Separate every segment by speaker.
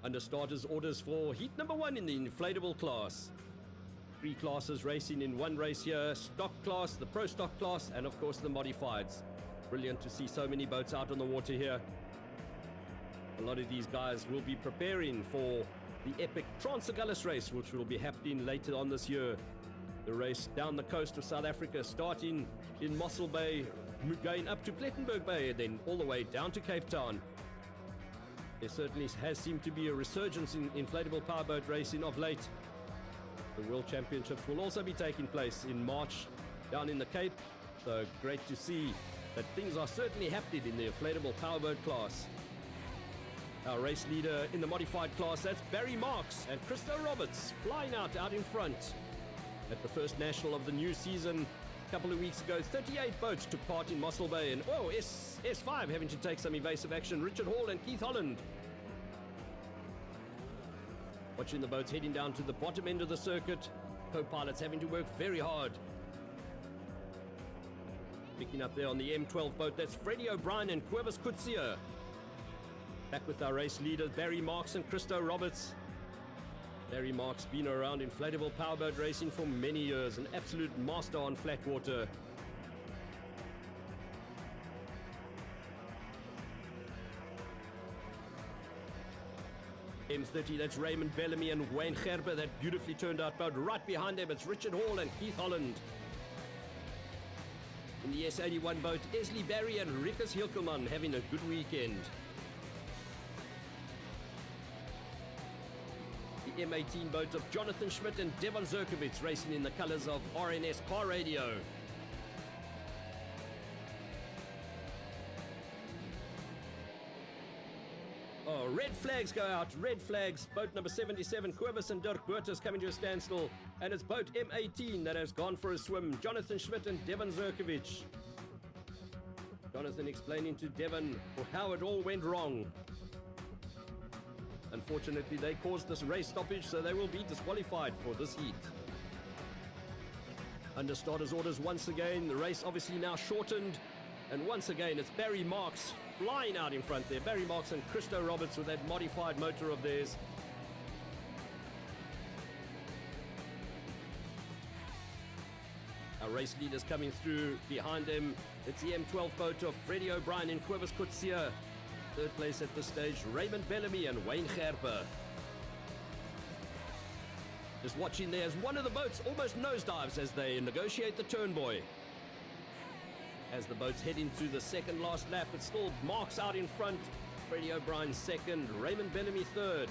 Speaker 1: Under starters orders for heat number 1 in the inflatable class. 3 classes racing in one race here: stock class, the pro stock class, and of course the modifieds. Brilliant to see so many boats out on the water here. A lot of these guys will be preparing for the epic Trans-Agulhas race, which will be happening later on this year. The race down the coast of South Africa, starting in Mossel Bay, going up to Plettenberg Bay, and then all the way down to Cape Town. There certainly has seemed to be a resurgence in inflatable powerboat racing of late. The World Championships will also be taking place in March down in the Cape. So great to see that things are certainly happening in the inflatable powerboat class. Our race leader in the modified class, that's Barry Marks and Christo Roberts, flying out in front. At the first national of the new season a couple of weeks ago, 38 boats took part in Mossel Bay, and S5 having to take some evasive action, Richard Hall and Keith Holland. Watching the boats heading down to the bottom end of the circuit, co-pilots having to work very hard. Picking up there on the M12 boat, that's Freddie O'Brien and Cobus Kutsia. Back with our race leaders, Barry Marks and Christo Roberts. Barry Marks been around inflatable powerboat racing for many years, an absolute master on flat water. M30, that's Raymond Bellamy and Wayne Gerber, that beautifully turned out boat. Right behind them, it's Richard Hall and Keith Holland. In the S81 boat, Esley Barry and Rikus Hilkelman having a good weekend. The M18 boat of Jonathan Schmidt and Devon Zerkovitz racing in the colors of RNS Car Radio. Oh, red flags go out, red flags. Boat number 77, Cobus and Dirk Boertes coming to a standstill. And it's boat M18 that has gone for a swim. Jonathan Schmidt and Devon Zerkovitz. Jonathan explaining to Devon how it all went wrong. Unfortunately, they caused this race stoppage, so they will be disqualified for this heat. Under starters orders once again, the race obviously now shortened. And once again, it's Barry Marks flying out in front there. Barry Marks and Christo Roberts with that modified motor of theirs. Our race leaders coming through behind them. It's the M12 boat of Freddie O'Brien and Cobus Kutsia. Third place at this stage, Raymond Bellamy and Wayne Gerber. Just watching there as one of the boats almost nosedives as they negotiate the turn buoy. As the boats head into the second last lap, it's still Marks out in front, Freddie O'Brien second, Raymond Bellamy third.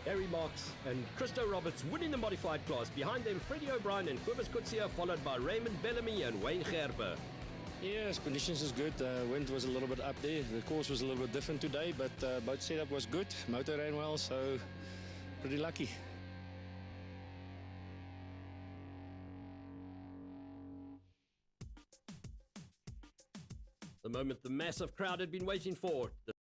Speaker 1: Barry Marks and Christo Roberts winning the modified class. Behind them, Freddie O'Brien and Cobus Kutsia, followed by Raymond Bellamy and Wayne Gerber.
Speaker 2: Yes, conditions is good. Wind was a little bit up there. The course was a little bit different today, but boat setup was good. Motor ran well, so pretty lucky.
Speaker 1: The moment the massive crowd had been waiting for.